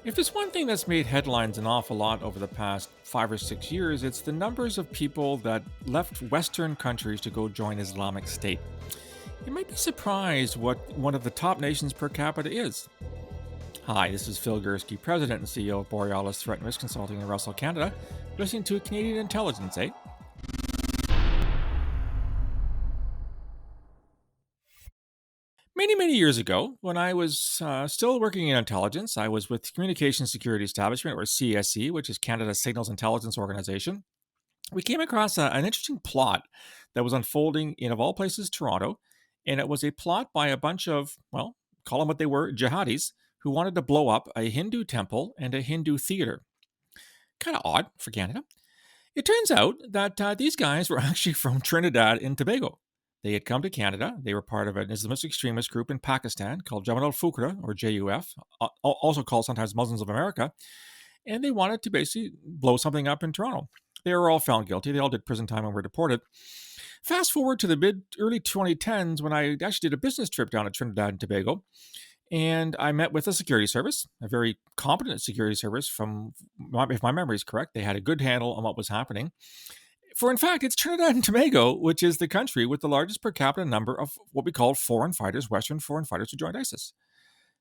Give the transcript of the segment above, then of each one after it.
If there's one thing that's made headlines an awful lot over the past 5 or 6 years, it's the numbers of people that left Western countries to go join Islamic State. You might be surprised what one of the top nations per capita is. Hi, this is Phil Gurski, President and CEO of Borealis Threat and Risk Consulting in Russell, Canada. Listening to Canadian Intelligence, eh? Many years ago, when I was still working in intelligence, I was with Communications Security Establishment, or CSE, which is Canada's Signals Intelligence Organization. We came across an interesting plot that was unfolding in, of all places, Toronto. And it was a plot by a bunch of, well, call them what they were, jihadis, who wanted to blow up a Hindu temple and a Hindu theater. Kind of odd for Canada. It turns out that these guys were actually from Trinidad and Tobago. They had come to Canada. They were part of an Islamist extremist group in Pakistan called Jamaat al-Fukra, or JUF, also called sometimes Muslims of America, and they wanted to basically blow something up in Toronto. They were all found guilty. They all did prison time and were deported. Fast forward to the early 2010s when I actually did a business trip down to Trinidad and Tobago, and I met with a security service, a very competent security service. If my memory is correct, they had a good handle on what was happening. For in fact, it's Trinidad and Tobago, which is the country with the largest per capita number of what we call foreign fighters, Western foreign fighters who joined ISIS.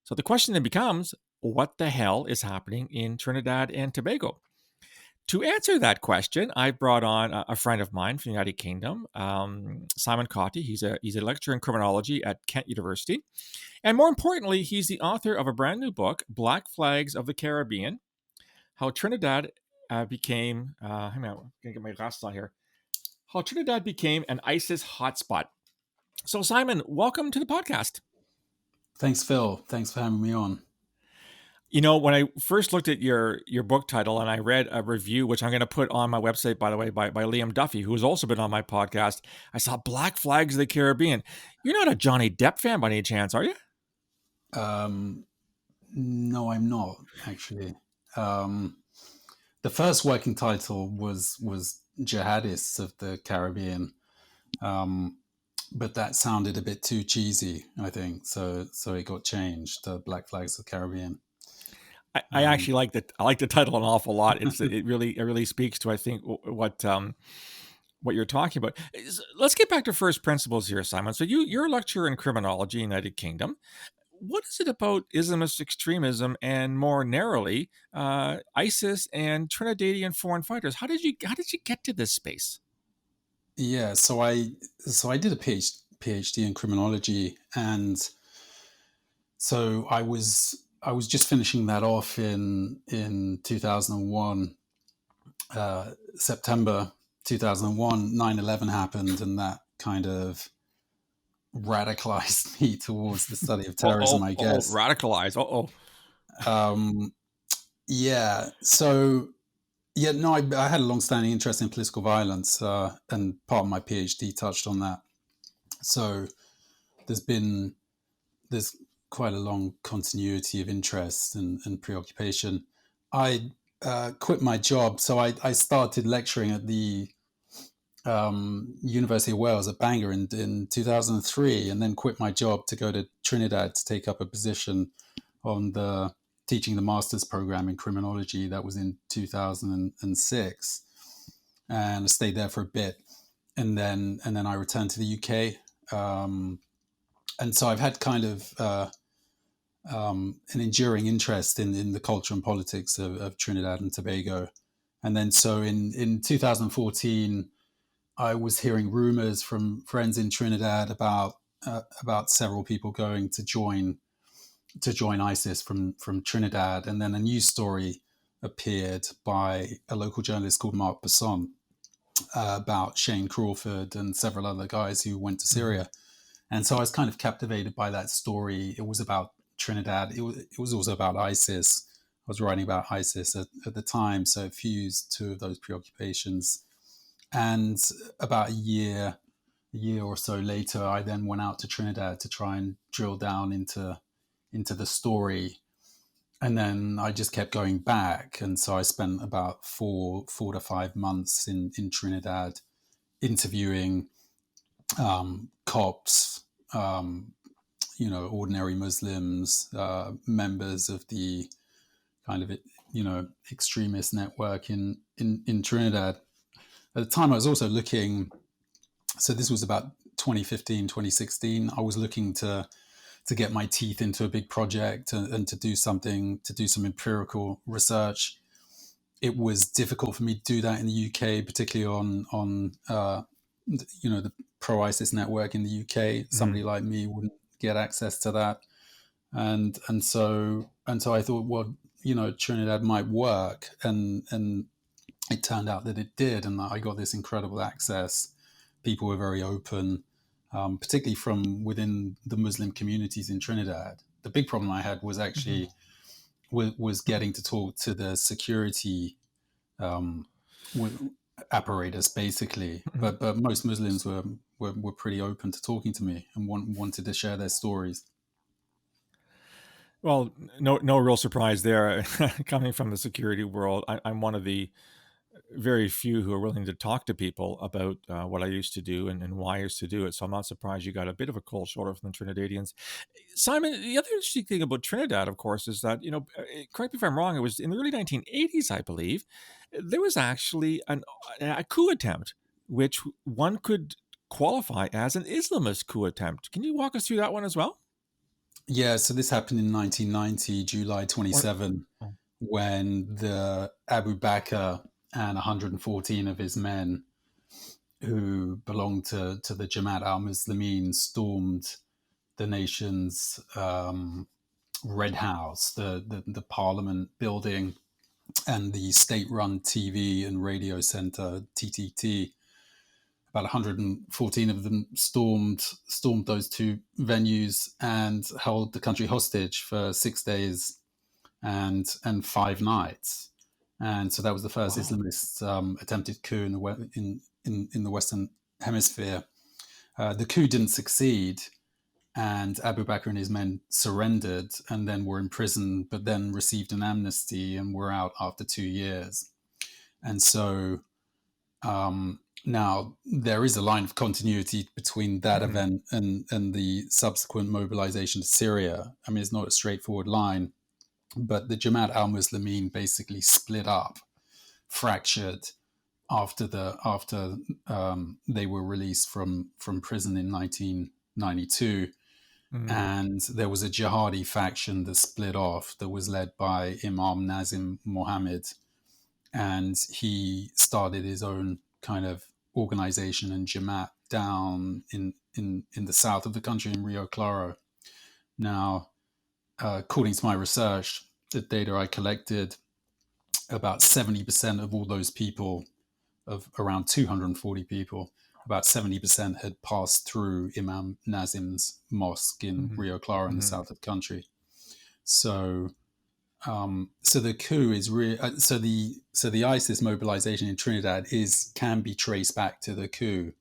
So the question then becomes, what the hell is happening in Trinidad and Tobago? To answer that question, I brought on a friend of mine from the United Kingdom, Simon Cottee. He's a lecturer in criminology at Kent University. And more importantly, he's the author of a brand new book, Black Flags of the Caribbean, How Trinidad became, hang on, I'm going to get my glasses on here, How Trinidad became an ISIS hotspot. So Simon, welcome to the podcast. Thanks, Phil. Thanks for having me on. You know, when I first looked at your book title and I read a review, which I'm going to put on my website, by the way, by Liam Duffy, who has also been on my podcast, I saw Black Flags of the Caribbean. You're not a Johnny Depp fan by any chance, are you? No, I'm not actually. The first working title was Jihadists of the Caribbean, but that sounded a bit too cheesy, I think. So it got changed to Black Flags of the Caribbean. I actually like that. I like the title an awful lot. It really speaks to, I think, what you're talking about. Let's get back to first principles here, Simon. So you're a lecturer in criminology in the United Kingdom. What is it about Islamist extremism and more narrowly ISIS and Trinidadian foreign fighters? How did you get to this space? Yeah, so I did a PhD in criminology, and so I was just finishing that off in 2001. September 2001, 9/11 happened, and that kind of radicalized me towards the study of terrorism, I guess. Radicalized. Um, yeah. So, yeah, no, I had a long-standing interest in political violence, and part of my PhD touched on that. So, there's been there's quite a long continuity of interest and preoccupation. I quit my job, so I started lecturing at the University of Wales at Bangor in 2003, and then quit my job to go to Trinidad to take up a position on the teaching the master's program in criminology. That was in 2006, and I stayed there for a bit, and then I returned to the UK, and so I've had kind of an enduring interest in the culture and politics of Trinidad and Tobago, and then so in 2014. I was hearing rumors from friends in Trinidad about several people going to join ISIS from Trinidad, and then a news story appeared by a local journalist called Mark Besson about Shane Crawford and several other guys who went to Syria, and so I was kind of captivated by that story. It was about Trinidad. It was also about ISIS. I was writing about ISIS at the time, so it fused two of those preoccupations. And about a year or so later, I then went out to Trinidad to try and drill down into the story. And then I just kept going back. And so I spent about four to 5 months in Trinidad interviewing cops, ordinary Muslims, members of the kind of, extremist network in Trinidad. At the time, I was also looking. So this was about 2015, 2016. I was looking to get my teeth into a big project and to do some empirical research. It was difficult for me to do that in the UK, particularly on the pro ISIS network in the UK. Somebody like me wouldn't get access to that, and so I thought, well, Trinidad might work, and it turned out that it did, and I got this incredible access. People were very open, particularly from within the Muslim communities in Trinidad. The big problem I had was actually was getting to talk to the security apparatus, basically. But most Muslims were pretty open to talking to me and wanted to share their stories. Well, no real surprise there. Coming from the security world, I'm one of the very few who are willing to talk to people about what I used to do and why I used to do it. So I'm not surprised you got a bit of a cold shoulder from the Trinidadians. Simon, the other interesting thing about Trinidad, of course, is that, correct me if I'm wrong, it was in the early 1980s, I believe, there was actually a coup attempt, which one could qualify as an Islamist coup attempt. Can you walk us through that one as well? Yeah, so this happened in 1990, July Or, 27, oh, when the Abu Bakr and 114 of his men who belonged to the Jamaat al-Muslimin stormed the nation's Red House, the Parliament building, and the state-run TV and radio center, TTT. About 114 of them stormed those two venues and held the country hostage for 6 days and 5 nights. And so that was the first wow. Islamist attempted coup in the Western Hemisphere. The coup didn't succeed, and Abu Bakr and his men surrendered and then were imprisoned, but then received an amnesty and were out after 2 years. And so now there is a line of continuity between that Mhm. event and the subsequent mobilization to Syria. I mean, it's not a straightforward line, but the Jamaat al-Muslimin basically split up, fractured after they were released from prison in 1992. Mhm. And there was a jihadi faction that split off that was led by Imam Nazim Mohammed, and he started his own kind of organization and Jamaat down in the south of the country in Rio Claro. Now, according to my research, the data I collected, about 70% of all those people, of around 240 people, about 70% had passed through Imam Nazim's mosque in Mhm. Rio Claro in the Mhm. south of the country. So so the coup is so the ISIS mobilization in Trinidad can be traced back to the coup,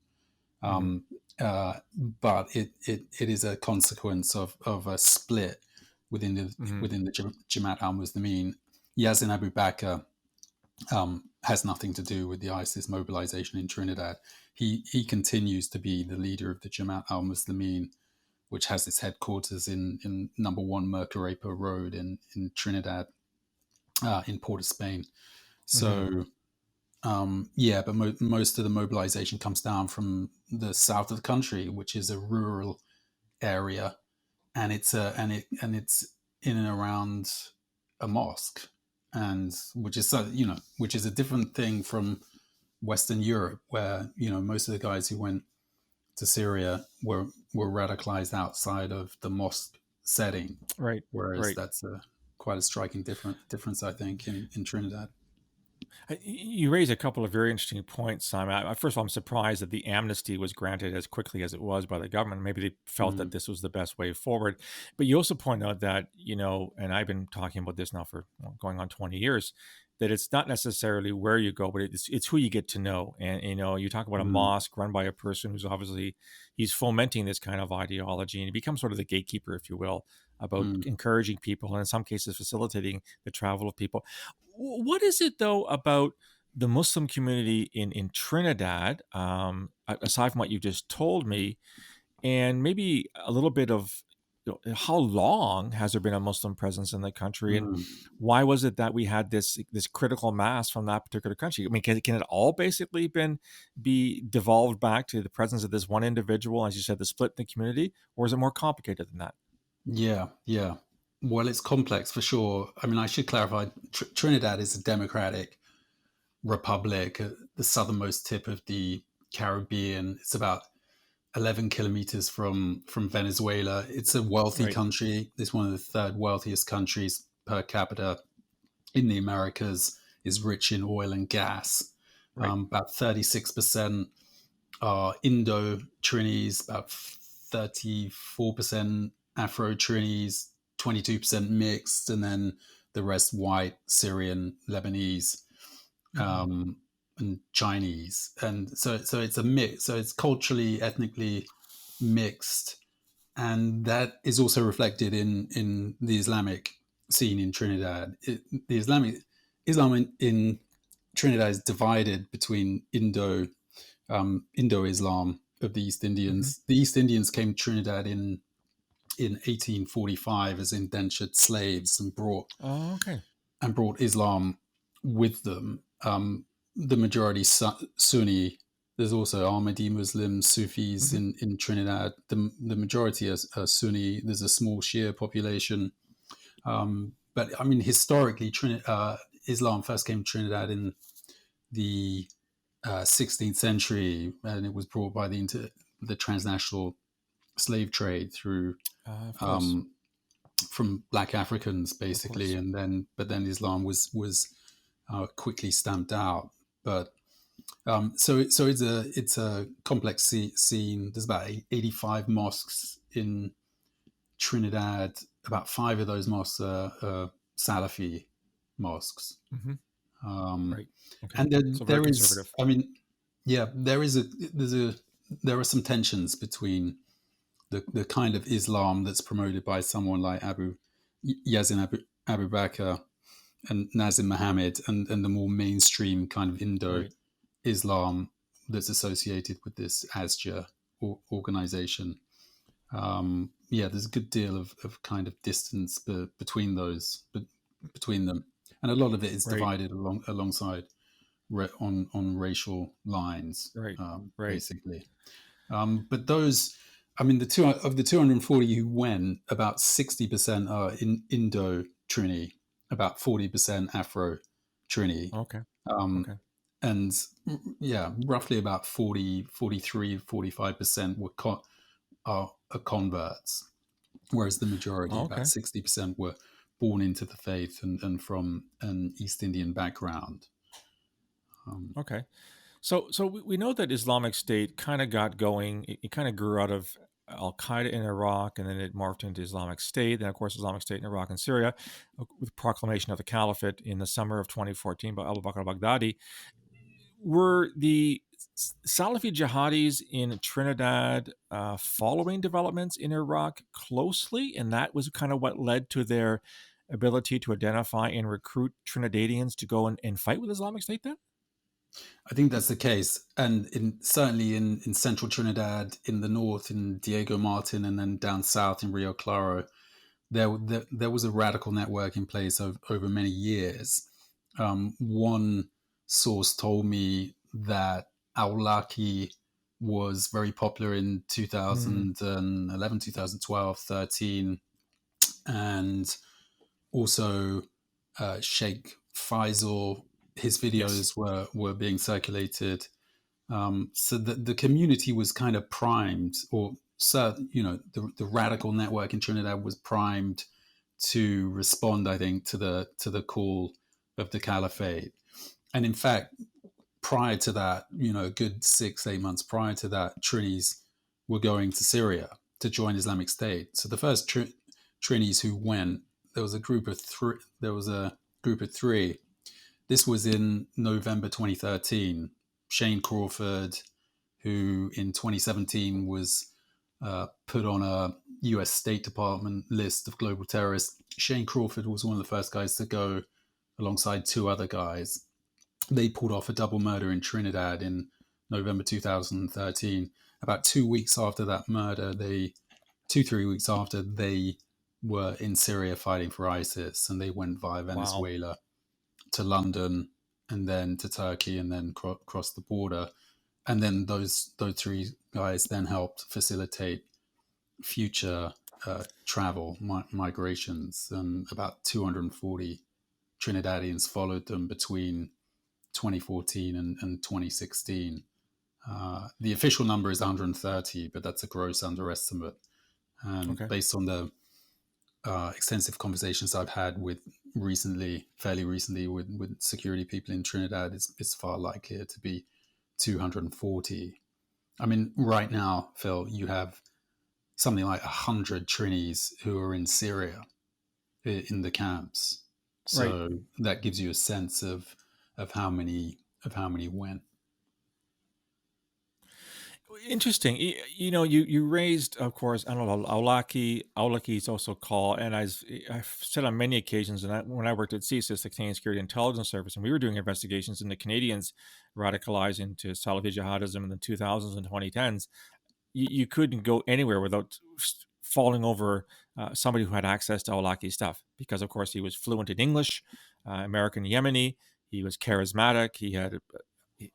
Mhm. um, but it is a consequence of a split within the Mhm. within the Jamaat al-Muslimin. Yazin Abu Bakr has nothing to do with the ISIS mobilization in Trinidad. He continues to be the leader of the Jamaat al-Muslimin, which has its headquarters in number 1 Mercarepa Road in Trinidad, in Port of Spain. Mhm. So yeah, but most of the mobilization comes down from the south of the country, which is a rural area, and it's in and around a mosque, and which is a different thing from Western Europe, where most of the guys who went to Syria were radicalized outside of the mosque setting, Right. whereas Right. that's quite a striking difference, I think, in Trinidad. You raise a couple of very interesting points, Simon. First of all, I'm surprised that the amnesty was granted as quickly as it was by the government. Maybe they felt that Mm, this was the best way forward. But you also point out that, and I've been talking about this now for going on 20 years, that it's not necessarily where you go, but it's who you get to know. And, you talk about a mm, mosque run by a person who's obviously, he's fomenting this kind of ideology, and he becomes sort of the gatekeeper, if you will, about mm. encouraging people and in some cases facilitating the travel of people. What is it though about the Muslim community in Trinidad, aside from what you just told me, and maybe a little bit of how long has there been a Muslim presence in the country, and Mm. why was it that we had this critical mass from that particular country? I mean, can it all basically be devolved back to the presence of this one individual, as you said, the split in the community, or is it more complicated than that? Yeah, yeah. Well, it's complex for sure. I mean, I should clarify Trinidad is a democratic republic, the southernmost tip of the Caribbean. It's about 11 kilometers from Venezuela. It's a wealthy Right, country. It's one of the third wealthiest countries per capita in the Americas, is rich in oil and gas. right. About 36% are Indo-Trinis, about 34% Afro-Trinis, 22% mixed, and then the rest white, Syrian, Lebanese, Hmm. um, and Chinese. And so it's a mix. So it's culturally, ethnically mixed, and that is also reflected in the Islamic scene in Trinidad. Islam in Trinidad is divided between Indo-Islam of the East Hmm. Indians. The East Indians came to Trinidad in 1845 as indentured slaves Oh, okay. and brought Islam with them. The majority Sunni. There's also Ahmadi Muslims, Sufis Hmm. in Trinidad. The majority are Sunni. There's a small Shia population. But I mean, historically, Islam first came to Trinidad in the 16th century, and it was brought by the transnational slave trade through Of course, um, from black Africans, of basically, course. and then Islam was quickly stamped out. But so it's a complex scene. There's about 85 mosques in Trinidad. About five of those mosques are Salafi mosques. Hmm. Um, Right. Okay. and then So very there is, conservative. I mean, yeah, there are some tensions between the kind of Islam that's promoted by someone like Abu Bakr and Nazim Mohammed, and the more mainstream kind of Indo Right. Islam that's associated with this ASJA organization. Yeah, there's a good deal of kind of distance between between them, and a lot of it is Right. divided alongside on racial lines, Right. Right. basically. But those, I mean, the 240 who went, about 60% are in Indo Trini, about 40% Afro Trini, Okay. um, Okay. and yeah, roughly about 45% are converts, whereas the majority, about Okay. 60%, were born into the faith and from an East Indian background. Um, Okay. So we know that Islamic State kind of got going. It kind of grew out of Al Qaeda in Iraq, and then it morphed into Islamic State. Then, of course, Islamic State in Iraq and Syria, with proclamation of the caliphate in the summer of 2014 by Abu Bakr al-Baghdadi. Were the Salafi jihadis in Trinidad following developments in Iraq closely, and that was kind of what led to their ability to identify and recruit Trinidadians to go and fight with Islamic State then? I think that's the case, and certainly in central Trinidad, in the north, in Diego Martin, and then down south in Rio Claro, there was a radical network in place over many years. One source told me that Aulaki was very popular in Mm, 2011, 2012, 13, and also Sheikh Faisal. His yes. videos were being circulated, so the community was kind of primed, or the radical network in Trinidad was primed to respond, I think, to the call of the caliphate. And in fact, prior to that, a good 6 8 months prior to that, Trinis were going to Syria to join Islamic State. So the first Trinis who went, there was a group of three. There was a group of three. This was in November 2013. Shane Crawford, who in 2017 was put on a US State Department list of global terrorists. Shane Crawford was one of the first guys to go alongside two other guys. They pulled off a double murder in Trinidad in November 2013. About 2 weeks after that murder, they 2-3 weeks after, they were in Syria fighting for ISIS, and they went via Wow. Venezuela to London, and then to Turkey, and then crossed the border. And then those three guys then helped facilitate future travel migrations, and about 240 Trinidadians followed them between 2014 and 2016. The official number is 130, but that's a gross underestimate. And Okay. based on the extensive conversations I've had with fairly recently, with security people in Trinidad, it's far likelier to be 240. I mean, right now, Phil, you have something like 100 Trinis who are in Syria in the camps. Right. So that gives you a sense of how many went. Interesting. You raised, of course, I don't know, Aulaki. Aulaki is also called, and I've said on many occasions, and when I worked at CSIS, the Canadian Security Intelligence Service, and we were doing investigations into Canadians radicalized into Salafi jihadism in the 2000s and 2010s, you couldn't go anywhere without falling over somebody who had access to Aulaki's stuff, because, of course, he was fluent in English, American Yemeni. He was charismatic. He had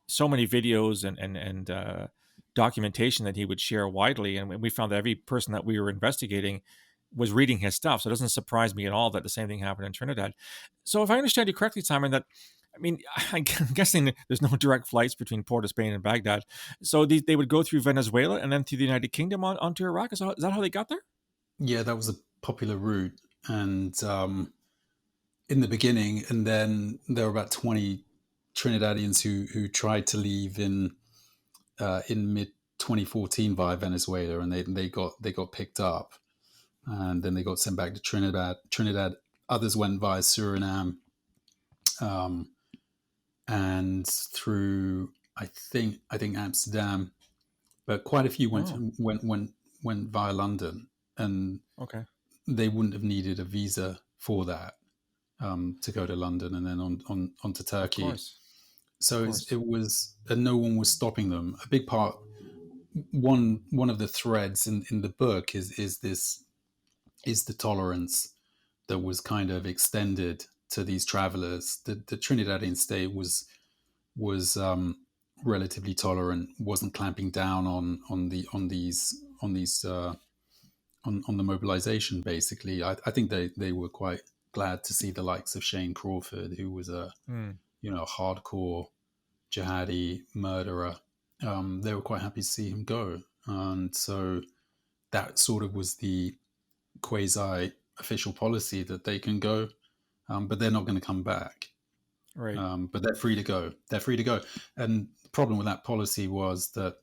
so many videos and documentation that he would share widely, and we found that every person that we were investigating was reading his stuff. So it doesn't surprise me at all that the same thing happened in Trinidad. So if I understand you correctly, Simon, that I mean, I'm guessing there's no direct flights between Port of Spain and Baghdad. So they would go through Venezuela and then through the United Kingdom onto Iraq. Is that how they got there? Yeah, that was a popular route, and in the beginning, and then there were about 20 Trinidadians who tried to leave in mid 2014 via Venezuela, and they got picked up, and then they got sent back to Trinidad. Others went via Suriname, um, and through I think Amsterdam, but quite a few Oh, went via London, and okay. they wouldn't have needed a visa for that, to go to London and then on to Of Turkey. course. Of So course. it was, and no one was stopping them. A big part, one of the threads in the book is the tolerance that was kind of extended to these travelers. The Trinidadian state was relatively tolerant, wasn't clamping down on the mobilization. Basically, I think they were quite glad to see the likes of Shane Crawford, who was a Mm, hardcore jihadi murderer. They were quite happy to see him go, and so that sort of was the quasi official policy, that they can go, but they're not going to come back. right. But they're free to go. They're free to go. And the problem with that policy was that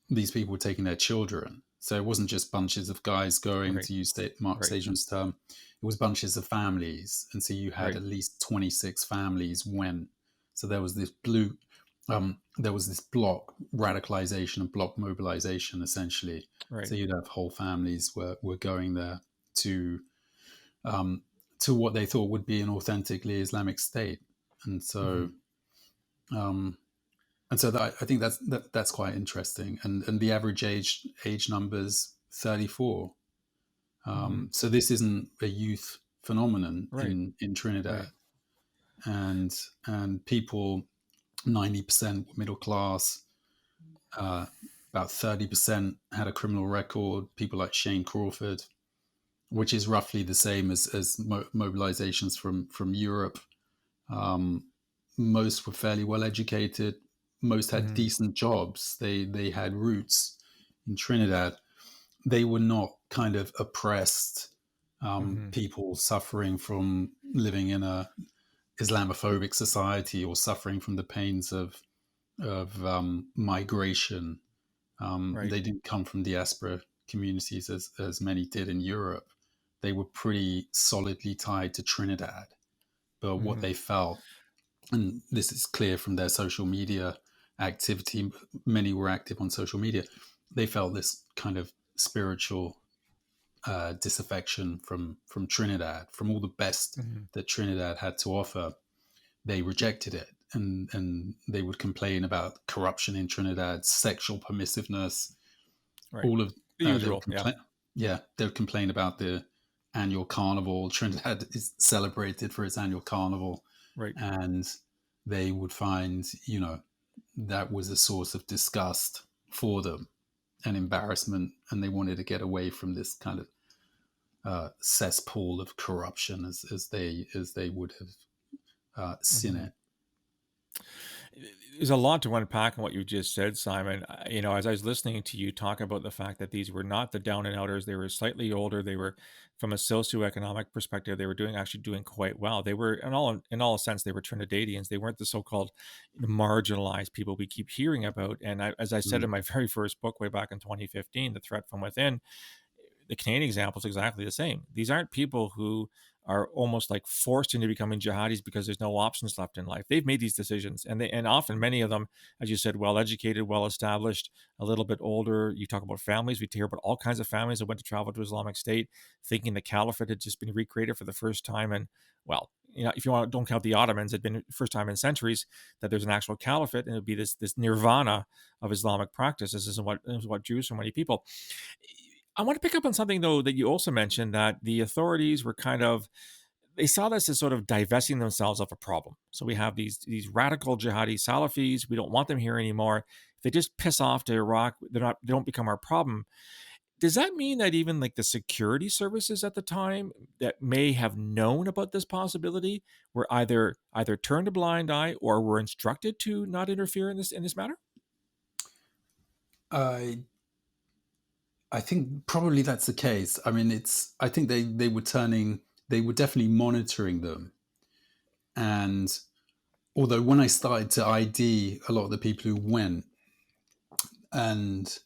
these people were taking their children. So it wasn't just bunches of guys going, Right. to use Mark Right. Sajan's term. It was bunches of families. And so you had Right. at least 26 families went. So there was this block radicalization and block mobilization, essentially. Right. So you'd have whole families were going there to um, to what they thought would be an authentically Islamic state. And Hmm. so um, I think that's quite interesting. And the average age numbers 34. Hmm. So this isn't a youth phenomenon Right. in Trinidad, Right. and people, 90% were middle class. Uh, about 30% had a criminal record. People like Shane Crawford, which is roughly the same as mobilizations from Europe. Um, most were fairly well educated. Most had Hmm. decent jobs. They had roots in Trinidad. They were not kind of oppressed Hmm. people suffering from living in a Islamophobic society, or suffering from the pains of migration. Right. They didn't come from diaspora communities as many did in Europe. They were pretty solidly tied to Trinidad. But what Hmm. they felt, and this is clear from their social media activity, many were active on social media, they felt this kind of spiritual disaffection from Trinidad, from all the best Hmm. that Trinidad had to offer. They rejected it, and they would complain about corruption in Trinidad, sexual permissiveness, Right. all of The they would usual. Yeah. complain. Yeah, they would complain about the annual carnival. Trinidad is celebrated for its annual carnival, Right. and they would find, that was a source of disgust for them and embarrassment, and they wanted to get away from this kind of cesspool of corruption, as they would have seen Mhm. it. There's a lot to unpack in what you just said, Simon. As I was listening to you talk about the fact that these were not the down and outers, they were slightly older. They were, from a socioeconomic perspective, they were actually doing quite well. They were, in all sense, they were Trinidadians. They weren't the so-called marginalized people we keep hearing about. And as I said Mm. in my very first book way back in 2015, The Threat from Within, the Canadian example is exactly the same. These aren't people who are almost like forced into becoming jihadis because there's no options left in life. They've made these decisions, and often many of them, as you said, well educated, well established, a little bit older. You talk about families. We hear about all kinds of families that went to travel to Islamic State, thinking the caliphate had just been recreated for the first time. And well, if you want, don't count the Ottomans, it'd been the first time in centuries that there's an actual caliphate, and it'd be this nirvana of Islamic practice. This is what drew so many people. I want to pick up on something though that you also mentioned, that the authorities were they saw this as sort of divesting themselves of a problem. So we have these radical jihadi Salafis. We don't want them here anymore. If they just piss off to Iraq, they don't become our problem. Does that mean that even like the security services at the time that may have known about this possibility were either turned a blind eye or were instructed to not interfere in this matter? I I think probably that's the case. I mean, I think they were definitely monitoring them. And although when I started to ID a lot of the people who went, and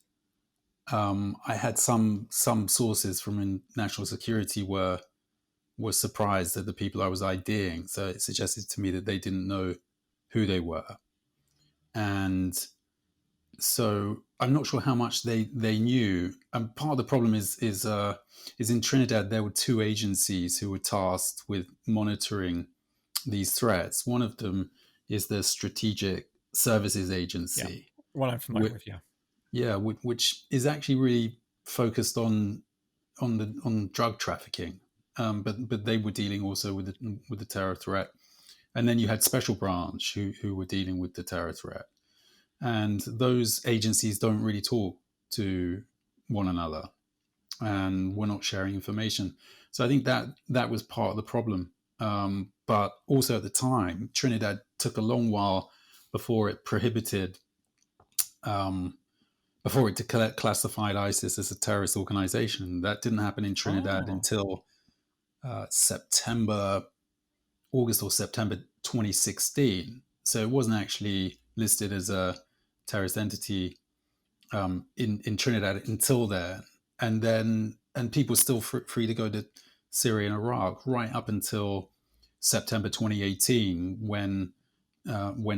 I had some sources from national security were surprised at the people I was IDing. So it suggested to me that they didn't know who they were. And so I'm not sure how much they knew. And part of the problem is in Trinidad there were two agencies who were tasked with monitoring these threats. One of them is the Strategic Services Yeah, Agency, what I'm familiar which, with. Yeah. yeah, which is actually really focused on drug trafficking. But they were dealing also with the terror threat. And then you had Special Branch who were dealing with the terror threat. And those agencies don't really talk to one another, and we're not sharing information. So I think that was part of the problem. But also at the time, Trinidad took a long while before it prohibited, um, before it classified ISIS as a terrorist organization. That didn't happen in Trinidad Oh, until September, August or September 2016. So it wasn't actually listed as a terrorist entity in Trinidad until then, and people were still free to go to Syria and Iraq right up until September 2018, when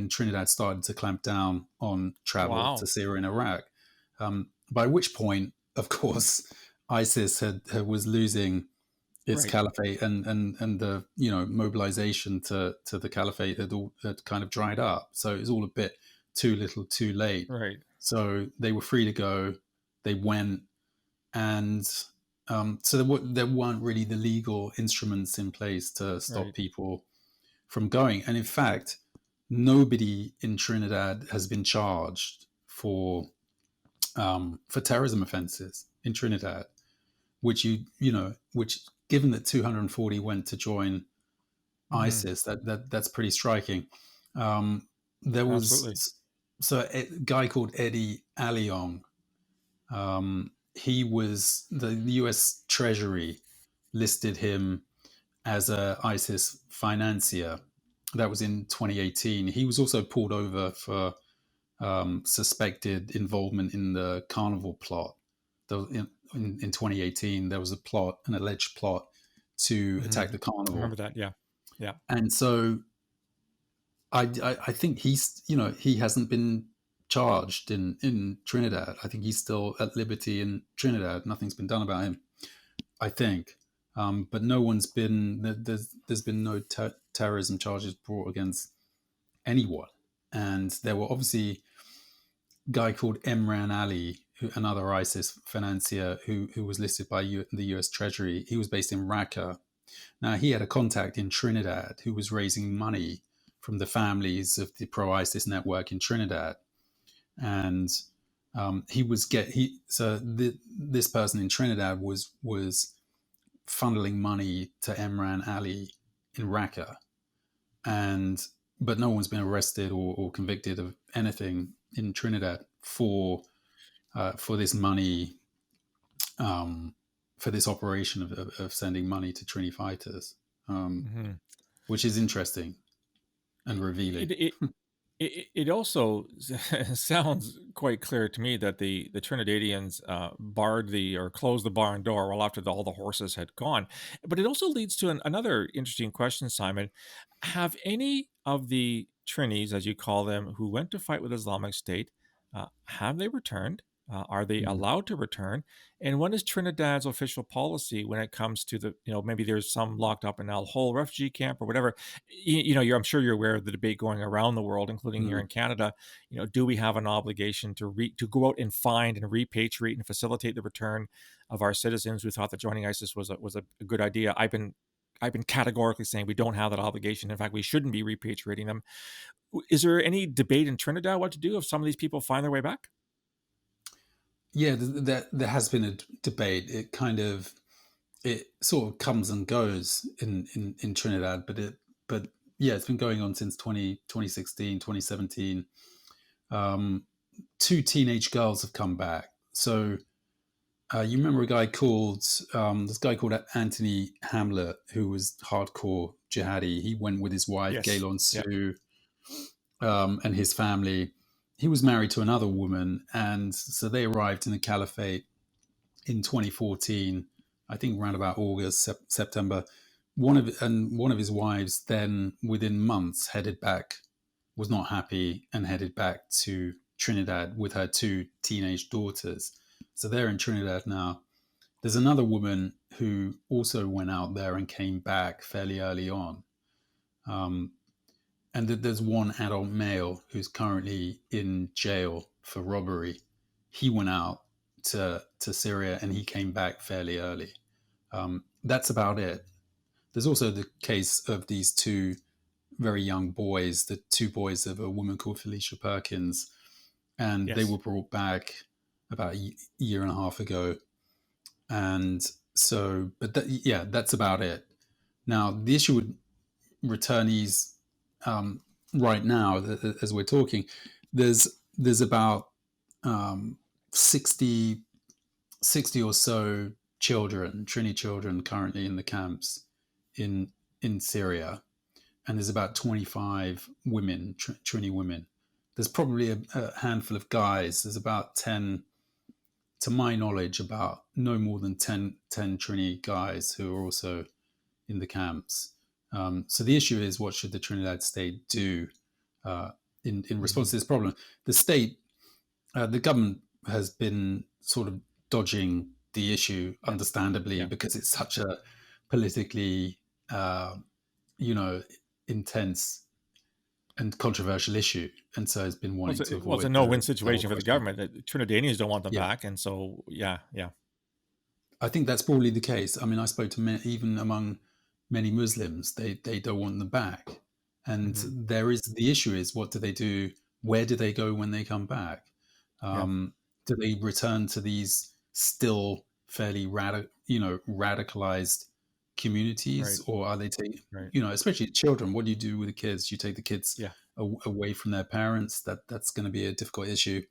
Trinidad started to clamp down on travel to wow. Syria and Iraq. By which point, of course, ISIS was losing its Right. caliphate, and the mobilization to the caliphate had kind of dried up. So it was all a bit too little, too late. Right. So they were free to go. They went, and so there weren't really the legal instruments in place to stop Right. people from going. And in fact, nobody in Trinidad has been charged for terrorism offences in Trinidad, which given that 240 went to join Hmm. ISIS, that's pretty striking. Um, there Absolutely. was so a guy called Eddie Aliong. He was the U.S. Treasury listed him as a ISIS financier. That was in 2018. He was also pulled over for suspected involvement in the carnival plot. In 2018, there was an alleged plot to Hmm. attack the I remember carnival, that. Yeah. Yeah. and so I think he hasn't been charged in Trinidad. I think he's still at liberty in Trinidad. Nothing's been done about him, I think. But no one's been there's been no terrorism charges brought against anyone. And there were obviously a guy called Emran Ali, another ISIS financier who was listed by the US Treasury. He was based in Raqqa. Now, he had a contact in Trinidad who was raising money from the families of the pro-ISIS network in Trinidad, and this person in Trinidad was funneling money to Emran Ali in Raqqa, and but no one's been arrested or convicted of anything in Trinidad for this money, for this operation of sending money to Trini fighters, Hmm. which is interesting and revealing. It, it it also sounds quite clear to me that the Trinidadians barred the or closed the barn door well after all the horses had gone. But it also leads to another interesting question, Simon. Have any of the Trinis, as you call them, who went to fight with Islamic State, have they returned? Are they Mm. allowed to return? And what is Trinidad's official policy when it comes to maybe there's some locked up in Al Hol refugee camp or whatever? I'm sure you're aware of the debate going around the world, including here Mm. in Canada. Do we have an obligation to go out and find and repatriate and facilitate the return of our citizens who thought that joining ISIS was a good idea? I've been categorically saying we don't have that obligation. In fact, we shouldn't be repatriating them. Is there any debate in Trinidad what to do if some of these people find their way back? Yeah, there has been a debate. It sort of comes and goes in Trinidad, but yeah, it's been going on since 2016, 2017. Two teenage girls have come back. So you remember this guy called Anthony Hamlet, who was hardcore jihadi. He went with his wife Yes. Gaylon Yeah. Sue, and his family. He was married to another woman, and so they arrived in the caliphate in 2014. I think around about August, September. One of his wives then, within months, headed back. Was not happy and headed back to Trinidad with her two teenage daughters. So they're in Trinidad now. There's another woman who also went out there and came back fairly early on. Um, and there's one adult male who's currently in jail for robbery. He went out to Syria and he came back fairly early. That's about it. There's also the case of these two very young boys, the two boys of a woman called Felicia Perkins, and they Yes. were brought back about a year and a half ago. And so, yeah, that's about it. Now, the issue with returnees um, right now, as we're talking, there's about um, 60, 60 or so children, Trini children, currently in the camps in Syria, and there's about 25 women, Trini women. There's probably a handful of guys. There's about 10, to my knowledge, about no more than 10 Trini guys who are also in the camps. So the issue is, what should the Trinidad state do in response Hmm. to this problem? The state, the government has been sort of dodging the issue, Yeah. understandably, Yeah. because it's such a politically, uh, you know, intense and controversial issue, and so has been Well, wanting to it's a avoid no-win the whole situation for the question. government. The Trinidadians don't want them Yeah, back, and so yeah, yeah, I think that's probably the case. I mean, I spoke to even among many Muslims, they don't want them back, and hmm, there is the issue is, what do they do? Where do they go when they come back? yeah, Do they return to these still fairly radicalized communities, right, or are they take, right, especially children? What do you do with the kids? You take the kids yeah, away from their parents. That's going to be a difficult issue.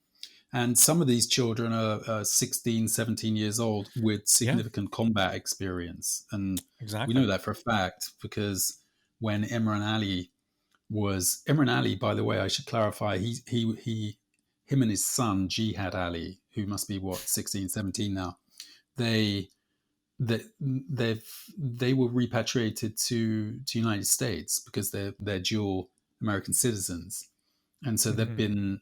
And some of these children are 16, 17 years old with yeah, significant combat experience. And we know exactly. that for a fact, because when Imran Ali, by the way, I should clarify, him and his son, Jihad Ali, who must be what, 16, 17 now, they, they were repatriated to United States because they're dual American citizens. And so they've Hmm. been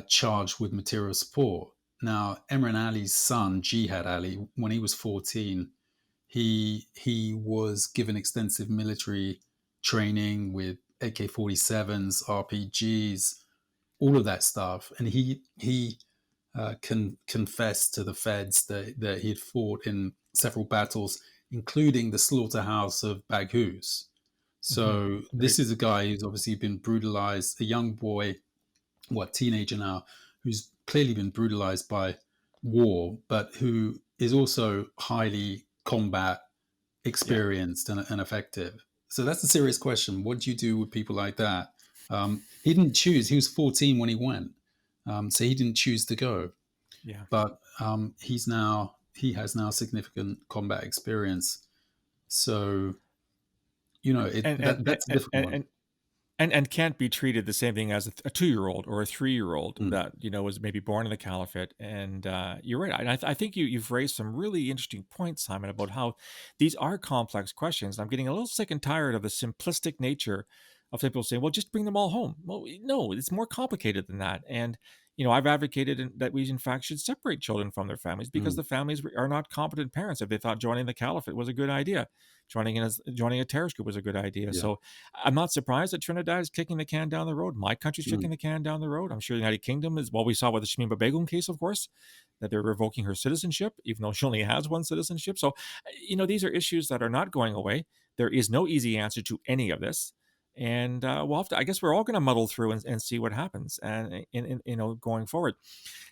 charged with material support. Now, Imran Ali's son, Jihad Ali, when he was 14, he was given extensive military training with AK-47s, RPGs, all of that stuff, and he confessed to the feds that he had fought in several battles, including the slaughterhouse of Baghuz. So Great. this is a guy who's obviously been brutalized, a young boy, teenager now, who's clearly been brutalized by war, but who is also highly combat Yeah. experienced and effective. So that's a serious question. What do you do with people like that? He didn't choose. He was 14 when he went, so he didn't choose to go. Yeah. But he has now significant combat experience. So And that's a difficult one. and can't be treated the same thing as a 2-year-old or a 3-year-old Mm, that was maybe born in the caliphate. And you're right. I think you've raised some really interesting points, Simon, about how these are complex questions. I'm getting a little sick and tired of the simplistic nature of people saying, "Well, just bring them all home." Well, no, it's more complicated than that. And I've advocated that we in fact should separate children from their families because mm, the families are not competent parents if they thought joining the caliphate was a good idea. Joining a terrorist group was a good idea. yeah. So I'm not surprised that Trinidad is kicking the can down the road. My country's Mm, kicking the can down the road. I'm sure the United Kingdom is. Well, we saw with the Shamima Begum case, of course, that they're revoking her citizenship, even though she only has one citizenship. So, these are issues that are not going away. There is no easy answer to any of this. And we'll have to, I guess we're all going to muddle through and see what happens and going forward.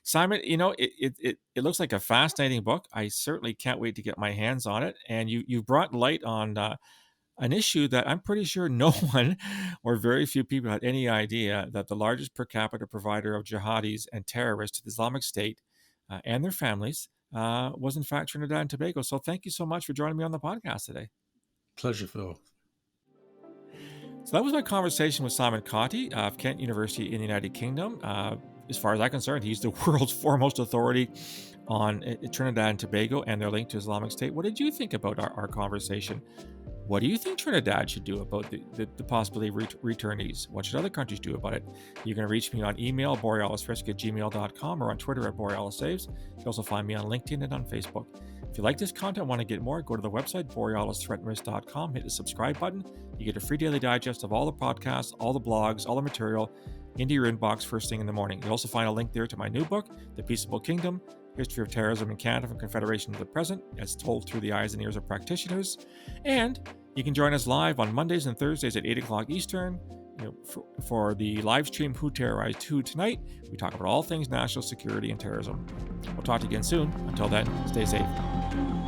Simon, it looks like a fascinating book. I certainly can't wait to get my hands on it. And you brought light on an issue that I'm pretty sure no one or very few people had any idea, that the largest per capita provider of jihadis and terrorists to the Islamic State and their families was in fact Trinidad and Tobago. So thank you so much for joining me on the podcast today. pleasure, Phil. So that was my conversation with Simon Cottee of Kent University in the United Kingdom. As far as I'm concerned, he's the world's foremost authority on Trinidad and Tobago and their link to Islamic State. What did you think about our conversation? What do you think Trinidad should do about the possibility of returnees? What should other countries do about it? You can reach me on email, borealisrisk@gmail.com, or on Twitter @BorealisSaves. You can also find me on LinkedIn and on Facebook. If you like this content, want to get more, go to the website, borealisthreatandrisk.com, hit the subscribe button. You get a free daily digest of all the podcasts, all the blogs, all the material into your inbox first thing in the morning. You'll also find a link there to my new book, The Peaceable Kingdom, History of Terrorism in Canada from Confederation to the Present, as told through the eyes and ears of practitioners. And you can join us live on Mondays and Thursdays at 8 o'clock Eastern for the live stream Who Terrorized Who tonight. We talk about all things national security and terrorism. We'll talk to you again soon. Until then, stay safe.